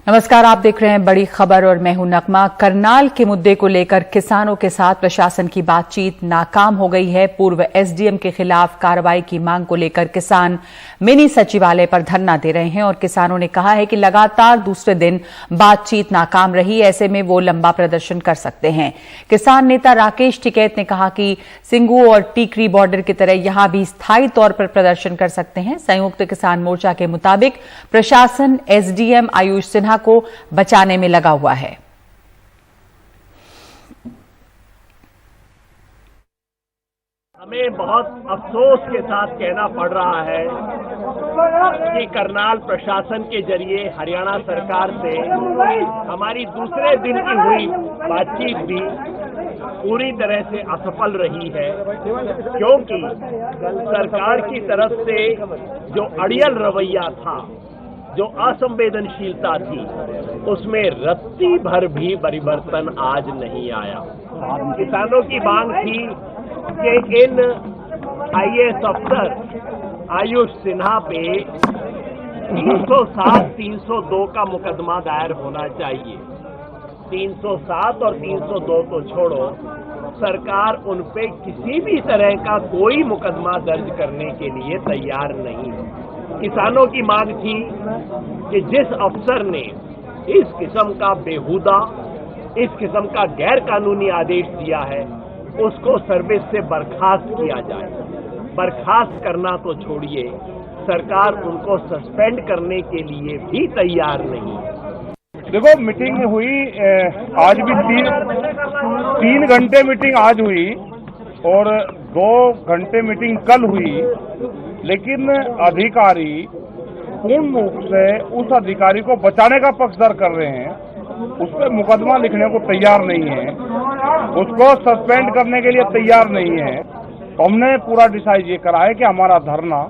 नमस्कार, आप देख रहे हैं बड़ी खबर और मैं हूं नगमा। करनाल के मुद्दे को लेकर किसानों के साथ प्रशासन की बातचीत नाकाम हो गई है। पूर्व एसडीएम के खिलाफ कार्रवाई की मांग को लेकर किसान मिनी सचिवालय पर धरना दे रहे हैं और किसानों ने कहा है कि लगातार दूसरे दिन बातचीत नाकाम रही, ऐसे में वो लंबा प्रदर्शन कर सकते हैं। किसान नेता राकेश टिकैत ने कहा कि सिंगू और टीकरी बॉर्डर की तरह यहां भी स्थायी तौर पर प्रदर्शन कर सकते हैं। संयुक्त किसान मोर्चा के मुताबिक प्रशासन एसडीएम आयुष सिन्हा को बचाने में लगा हुआ है। हमें बहुत अफसोस के साथ कहना पड़ रहा है कि करनाल प्रशासन के जरिए हरियाणा सरकार से हमारी दूसरे दिन की हुई बातचीत भी पूरी तरह से असफल रही है, क्योंकि सरकार की तरफ से जो अड़ियल रवैया था, जो असंवेदनशीलता थी, उसमें रत्ती भर भी परिवर्तन आज नहीं आया। किसानों की मांग थी कि इन आईएएस अफसर आयुष सिन्हा पे 307, 302 का मुकदमा दायर होना चाहिए। 307 और 302 को छोड़ो, सरकार उन पे किसी भी तरह का कोई मुकदमा दर्ज करने के लिए तैयार नहीं है। किसानों की मांग थी कि जिस अफसर ने इस किस्म का बेहुदा, इस किस्म का गैर कानूनी आदेश दिया है, उसको सर्विस से बर्खास्त किया जाए। बर्खास्त करना तो छोड़िए, सरकार उनको सस्पेंड करने के लिए भी तैयार नहीं है। देखो, मीटिंग हुई आज भी 3 घंटे मीटिंग आज हुई और 2 घंटे मीटिंग कल हुई, लेकिन अधिकारी पूर्ण रूप से उस अधिकारी को बचाने का पक्षधर कर रहे हैं। उस पर मुकदमा लिखने को तैयार नहीं है, उसको सस्पेंड करने के लिए तैयार नहीं है। तो हमने पूरा डिसाइड ये करा है कि हमारा धरना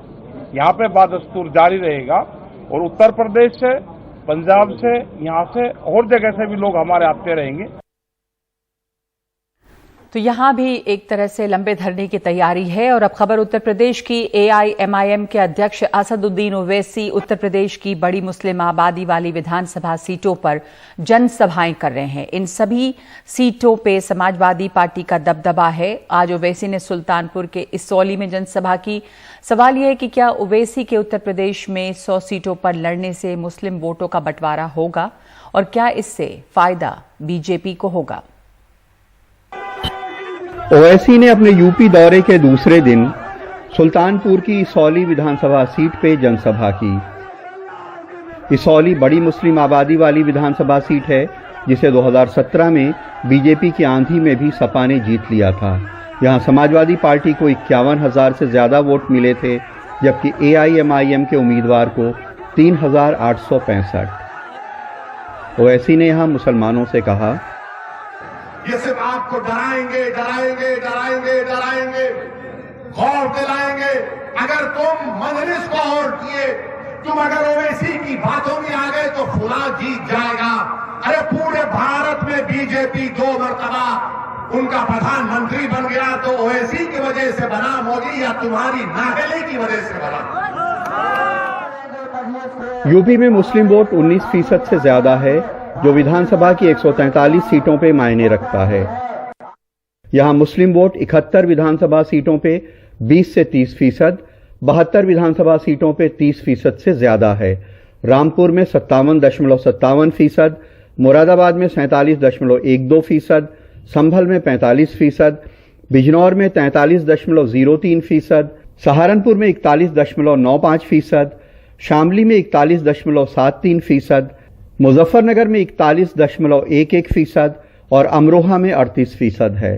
यहाँ पे बदस्तूर जारी रहेगा और उत्तर प्रदेश से, पंजाब से, यहाँ से और जगह से भी लोग हमारे आते रहेंगे। तो यहां भी एक तरह से लंबे धरने की तैयारी है। और अब खबर उत्तर प्रदेश की। एआईएमआईएम के अध्यक्ष असदुद्दीन ओवैसी उत्तर प्रदेश की बड़ी मुस्लिम आबादी वाली विधानसभा सीटों पर जनसभाएं कर रहे हैं। इन सभी सीटों पे समाजवादी पार्टी का दबदबा है। आज ओवैसी ने सुल्तानपुर के इसौली में जनसभा की। सवाल यह है कि क्या ओवैसी के उत्तर प्रदेश में 100 सीटों पर लड़ने से मुस्लिम वोटों का बंटवारा होगा और क्या इससे फायदा बीजेपी को होगा? ओवैसी ने अपने यूपी दौरे के दूसरे दिन सुल्तानपुर की इसौली विधानसभा सीट पे जनसभा की। इसौली बड़ी मुस्लिम आबादी वाली विधानसभा सीट है, जिसे 2017 में बीजेपी की आंधी में भी सपा ने जीत लिया था। यहां समाजवादी पार्टी को 51,000 से ज्यादा वोट मिले थे, जबकि एआईएमआईएम के उम्मीदवार को 3,865। ओवैसी ने यहां मुसलमानों से कहा, ये सिर्फ आपको डराएंगे, खौफ दिलाएंगे। अगर तुम मजलिस को और किए, तुम अगर ओवैसी की बातों में आ गए तो फुला जीत जाएगा। अरे पूरे भारत में बीजेपी 2 मरतबा उनका प्रधानमंत्री बन गया तो ओवैसी की वजह से बना, मोदी या तुम्हारी नाहली की वजह से बना। यूपी में मुस्लिम वोट 19% से ज्यादा है, जो विधानसभा की 143 सीटों पे मायने रखता है। यहां मुस्लिम वोट 71 विधानसभा सीटों पे 20 से 30%, 72 विधानसभा सीटों पे 30% से ज्यादा है। रामपुर में 57.57%, मुरादाबाद में 47.12%, संभल में 45%, बिजनौर में 43.03%, सहारनपुर में 41.95%, शामली में 41.73%, मुजफ्फरनगर में 41.11% और अमरोहा में 38% है।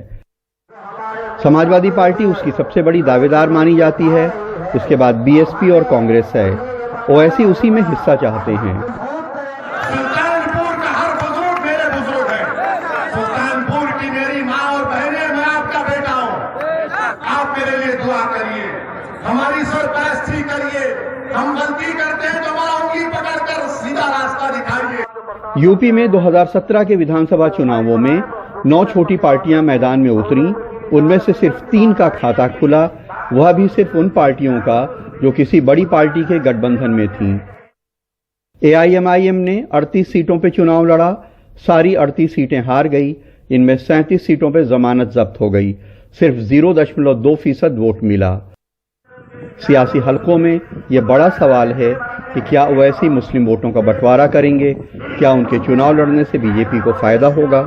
समाजवादी पार्टी उसकी सबसे बड़ी दावेदार मानी जाती है। उसके बाद बीएसपी और कांग्रेस है। ओवैसी उसी में हिस्सा चाहते हैं। सुल्तानपुर का हर बुजुर्ग मेरे बुजुर्ग है। सुल्तानपुर की मेरी माँ और बहनें, मैं आपका बेटा हूँ। आप मेरे लिए दुआ करिए, हमारी सरपरस्ती करिए। हम गलती करते हैं तो हमारा उंगली पकड़कर सीधा रास्ता दिखाइए। यूपी में 2017 के विधानसभा चुनावों में 9 छोटी पार्टियां मैदान में उतरी। उनमें से सिर्फ 3 का खाता खुला, वह भी सिर्फ उन पार्टियों का जो किसी बड़ी पार्टी के गठबंधन में थीं। एआईएमआईएम ने 38 सीटों पर चुनाव लड़ा, सारी 38 सीटें हार गई। इनमें 37 सीटों पर जमानत जब्त हो गई, सिर्फ 0.2% वोट मिला। सियासी हलकों में यह बड़ा सवाल है कि क्या ओवैसी मुस्लिम वोटों का बंटवारा करेंगे, क्या उनके चुनाव लड़ने से बीजेपी को फायदा होगा।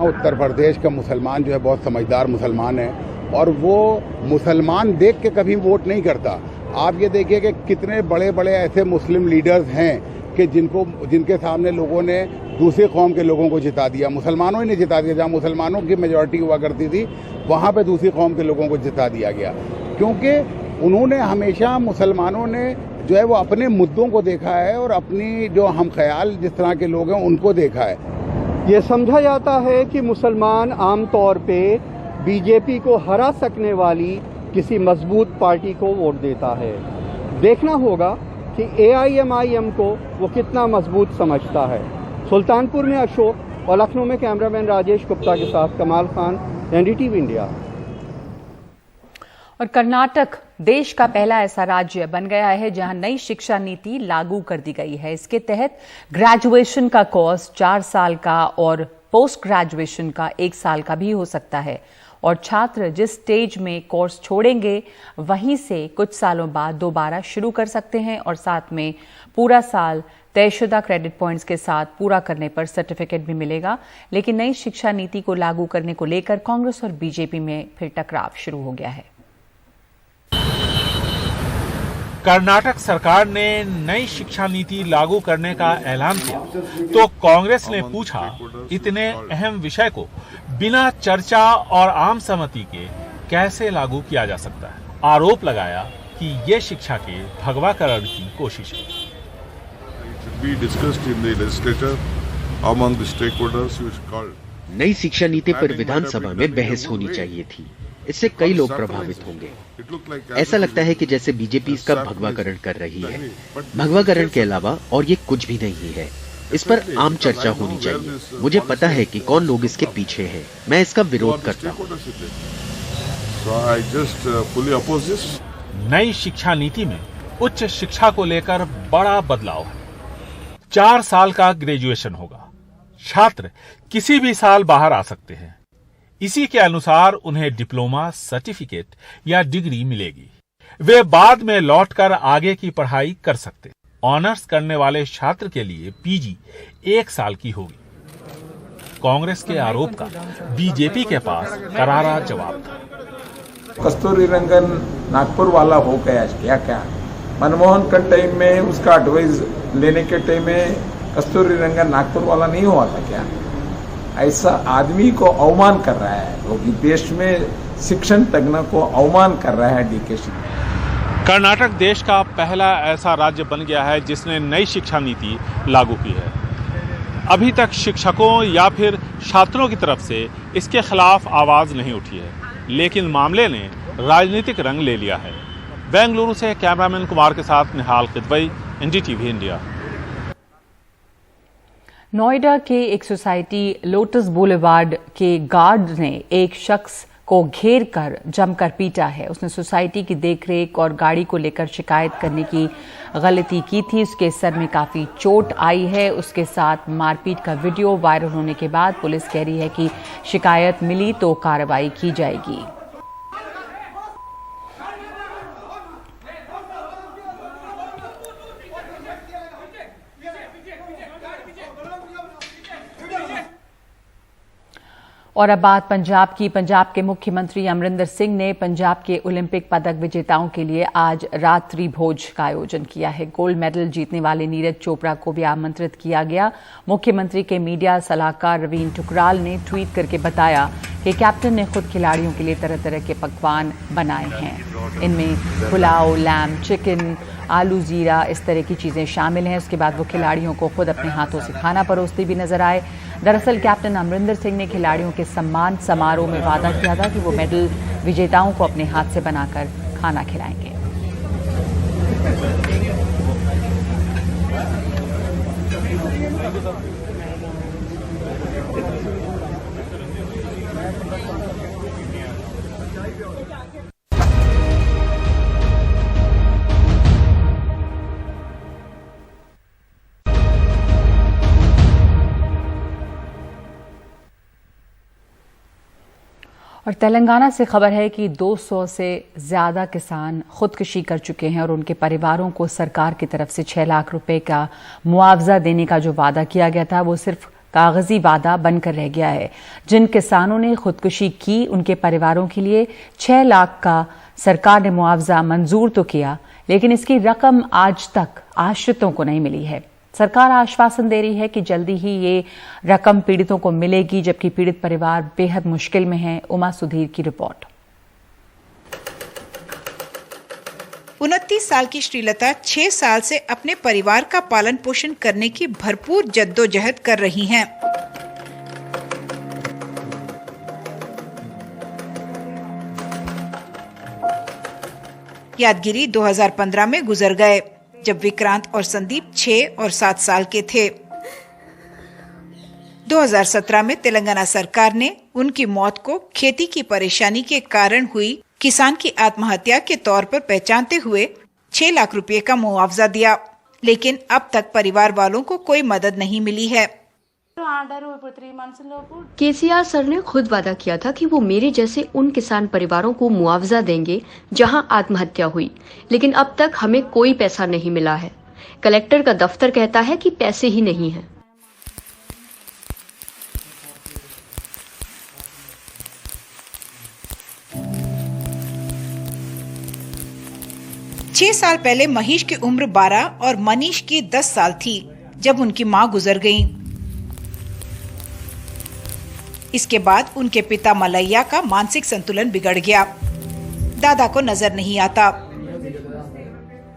उत्तर प्रदेश का मुसलमान जो है बहुत समझदार मुसलमान है और वो मुसलमान देख के कभी वोट नहीं करता। आप ये देखिए कि कितने बड़े बड़े ऐसे मुस्लिम लीडर्स हैं कि जिनके सामने लोगों ने दूसरे कौम के लोगों को जिता दिया, मुसलमानों ही ने जिता दिया। जहाँ मुसलमानों की मेजॉरिटी हुआ करती थी वहाँ पे दूसरी कौम के लोगों को जिता दिया गया, क्योंकि उन्होंने हमेशा, मुसलमानों ने जो है वो अपने मुद्दों को देखा है और अपनी जो हम ख्याल जिस तरह के लोग हैं उनको देखा है। ये समझा जाता है कि मुसलमान आमतौर पे बीजेपी को हरा सकने वाली किसी मजबूत पार्टी को वोट देता है। देखना होगा कि एआईएमआईएम को वो कितना मजबूत समझता है। सुल्तानपुर में अशोक और लखनऊ में कैमरामैन राजेश गुप्ता के साथ कमाल खान, एनडीटीवी इंडिया। और कर्नाटक देश का पहला ऐसा राज्य बन गया है जहां नई शिक्षा नीति लागू कर दी गई है। इसके तहत ग्रेजुएशन का कोर्स 4 साल का और पोस्ट ग्रेजुएशन का 1 साल का भी हो सकता है और छात्र जिस स्टेज में कोर्स छोड़ेंगे वहीं से कुछ सालों बाद दोबारा शुरू कर सकते हैं और साथ में पूरा साल तयशुदा क्रेडिट पॉइंट्स के साथ पूरा करने पर सर्टिफिकेट भी मिलेगा। लेकिन नई शिक्षा नीति को लागू करने को लेकर कांग्रेस और बीजेपी में फिर टकराव शुरू हो गया है। कर्नाटक सरकार ने नई शिक्षा नीति लागू करने का ऐलान किया तो कांग्रेस ने पूछा, इतने अहम विषय को बिना चर्चा और आम सहमति के कैसे लागू किया जा सकता है। आरोप लगाया कि ये शिक्षा के भगवाकरण की कोशिश है। नई शिक्षा नीति पर विधानसभा में बहस होनी चाहिए थी, इससे कई लोग प्रभावित होंगे। ऐसा लगता है कि जैसे बीजेपी इसका भगवाकरण कर रही है। भगवाकरण के अलावा और ये कुछ भी नहीं है। इस पर आम चर्चा होनी चाहिए। मुझे पता है कि कौन लोग इसके पीछे हैं। मैं इसका विरोध करता हूँ। नई शिक्षा नीति में उच्च शिक्षा को लेकर बड़ा बदलाव है। 4 साल का ग्रेजुएशन होगा। छात्र किसी भी साल बाहर आ सकते हैं। इसी के अनुसार उन्हें डिप्लोमा, सर्टिफिकेट या डिग्री मिलेगी। वे बाद में लौटकर आगे की पढ़ाई कर सकते। ऑनर्स करने वाले छात्र के लिए पीजी 1 साल की होगी। कांग्रेस के आरोप का बीजेपी के पास करारा जवाब था। कस्तूरी रंगन नागपुर वाला हो गया क्या? मनमोहन के टाइम में उसका एडवाइस लेने के टाइम में कस्तूरी रंगन नागपुर वाला नहीं हुआ था क्या? ऐसा आदमी को अवमान कर रहा है। वो देश में शिक्षण तज्ञ को अवमान कर रहा है डीके सिंह। कर्नाटक देश का पहला ऐसा राज्य बन गया है जिसने नई शिक्षा नीति लागू की है। अभी तक शिक्षकों या फिर छात्रों की तरफ से इसके खिलाफ आवाज नहीं उठी है, लेकिन मामले ने राजनीतिक रंग ले लिया है। बेंगलुरु से कैमरामैन कुमार के साथ निहाल किदवई, एनडीटीवी इंडिया। नोएडा के एक सोसाइटी लोटस बुलेवार्ड के गार्ड ने एक शख्स को घेर कर जमकर पीटा है। उसने सोसाइटी की देखरेख और गाड़ी को लेकर शिकायत करने की गलती की थी। उसके सर में काफी चोट आई है। उसके साथ मारपीट का वीडियो वायरल होने के बाद पुलिस कह रही है कि शिकायत मिली तो कार्रवाई की जाएगी। और अब बात पंजाब की। पंजाब के मुख्यमंत्री अमरिंदर सिंह ने पंजाब के ओलंपिक पदक विजेताओं के लिए आज रात्रि भोज का आयोजन किया है। गोल्ड मेडल जीतने वाले नीरज चोपड़ा को भी आमंत्रित किया गया। मुख्यमंत्री के मीडिया सलाहकार रवीन टुकराल ने ट्वीट करके बताया कि कैप्टन ने खुद खिलाड़ियों के लिए तरह तरह के पकवान बनाए हैं। इनमें पुलाव, लैम, चिकन, आलू जीरा, इस तरह की चीजें शामिल हैं। उसके बाद वो खिलाड़ियों को खुद अपने हाथों से खाना परोसते भी नजर आए। दरअसल कैप्टन अमरिंदर सिंह ने खिलाड़ियों के सम्मान समारोह में वादा किया था कि वो मेडल विजेताओं को अपने हाथ से बनाकर खाना खिलाएंगे। और तेलंगाना से खबर है कि 200 से ज्यादा किसान खुदकुशी कर चुके हैं और उनके परिवारों को सरकार की तरफ से 6 लाख रुपए का मुआवजा देने का जो वादा किया गया था वो सिर्फ कागजी वादा बनकर रह गया है। जिन किसानों ने खुदकुशी की उनके परिवारों के लिए 6 लाख का सरकार ने मुआवजा मंजूर तो किया, लेकिन इसकी रकम आज तक आश्रितों को नहीं मिली है। सरकार आश्वासन दे रही है कि जल्दी ही ये रकम पीड़ितों को मिलेगी, जबकि पीड़ित परिवार बेहद मुश्किल में है। उमा सुधीर की रिपोर्ट। 29 साल की श्रीलता 6 साल से अपने परिवार का पालन पोषण करने की भरपूर जद्दोजहद कर रही हैं। यादगिरी 2015 में गुजर गए, जब विक्रांत और संदीप 6 और 7 साल के थे। 2017 में तेलंगाना सरकार ने उनकी मौत को खेती की परेशानी के कारण हुई किसान की आत्महत्या के तौर पर पहचानते हुए 6 लाख रुपए का मुआवजा दिया, लेकिन अब तक परिवार वालों को कोई मदद नहीं मिली है। केसीआर सर ने खुद वादा किया था कि वो मेरे जैसे उन किसान परिवारों को मुआवजा देंगे जहां आत्महत्या हुई, लेकिन अब तक हमें कोई पैसा नहीं मिला है। कलेक्टर का दफ्तर कहता है कि पैसे ही नहीं हैं। छह साल पहले महेश की उम्र 12 और मनीष की 10 साल थी जब उनकी मां गुजर गईं। इसके बाद उनके पिता मलैया का मानसिक संतुलन बिगड़ गया। दादा को नजर नहीं आता।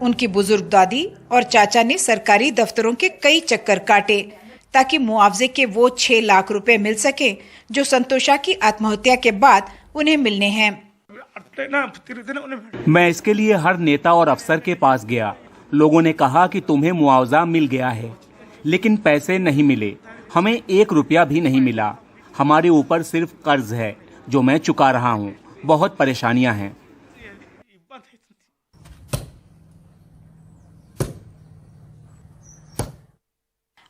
उनकी बुजुर्ग दादी और चाचा ने सरकारी दफ्तरों के कई चक्कर काटे ताकि मुआवजे के वो 6 लाख रुपए मिल सके जो संतोषा की आत्महत्या के बाद उन्हें मिलने हैं। मैं इसके लिए हर नेता और अफसर के पास गया। लोगों ने कहा कि तुम्हें मुआवजा मिल गया है, लेकिन पैसे नहीं मिले। हमें 1 रुपया भी नहीं मिला। हमारे ऊपर सिर्फ कर्ज है जो मैं चुका रहा हूँ। बहुत परेशानियां हैं।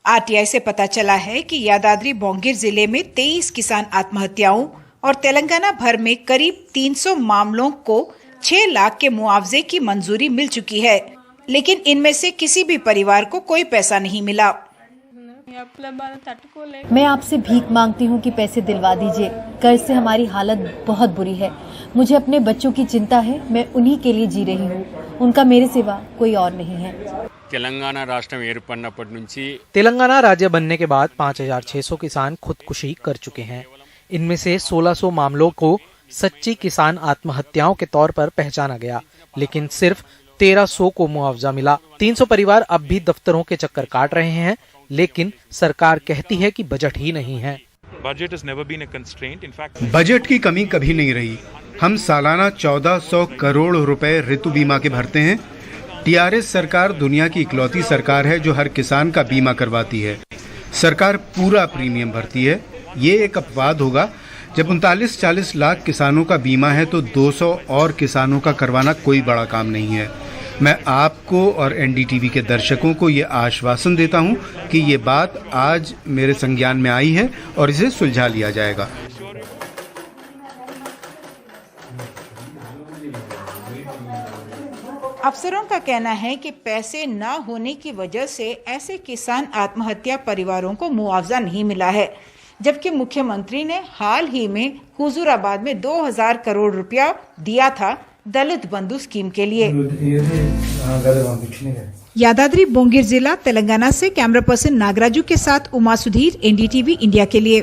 आरटीआई से पता चला है कि यादाद्री बोंगीर जिले में 23 किसान आत्महत्याओं और तेलंगाना भर में करीब 300 मामलों को 6 लाख के मुआवजे की मंजूरी मिल चुकी है, लेकिन इनमें से किसी भी परिवार को कोई पैसा नहीं मिला। मैं आपसे भीख मांगती हूँ कि पैसे दिलवा दीजिए। कर्ज से हमारी हालत बहुत बुरी है। मुझे अपने बच्चों की चिंता है। मैं उन्हीं के लिए जी रही हूँ। उनका मेरे सिवा कोई और नहीं है। तेलंगाना राज्य बनने के बाद 5600 किसान खुदकुशी कर चुके हैं। इनमें से 1600 मामलों को सच्ची किसान आत्महत्याओं के तौर पर पहचाना गया, लेकिन सिर्फ 1300 को मुआवजा मिला। 300 परिवार अब भी दफ्तरों के चक्कर काट रहे हैं, लेकिन सरकार कहती है कि बजट ही नहीं है। बजट की कमी कभी नहीं रही। हम सालाना 1400 करोड़ रुपए ऋतु बीमा के भरते हैं। टीआरएस सरकार दुनिया की इकलौती सरकार है जो हर किसान का बीमा करवाती है। सरकार पूरा प्रीमियम भरती है। ये एक अपवाद होगा। जब 39-40 लाख किसानों का बीमा है तो 200 और किसानों का करवाना कोई बड़ा काम नहीं है। मैं आपको और एनडीटीवी के दर्शकों को ये आश्वासन देता हूं कि ये बात आज मेरे संज्ञान में आई है और इसे सुलझा लिया जाएगा। अफसरों का कहना है कि पैसे न होने की वजह से ऐसे किसान आत्महत्या परिवारों को मुआवजा नहीं मिला है, जबकि मुख्यमंत्री ने हाल ही में हुजूराबाद में 2000 करोड़ रुपया दिया था दलित बंधु स्कीम के लिए। यादाद्री बोंगीर जिला तेलंगाना से कैमरा पर्सन नागराजू के साथ उमा सुधीर, एनडीटीवी इंडिया के लिए।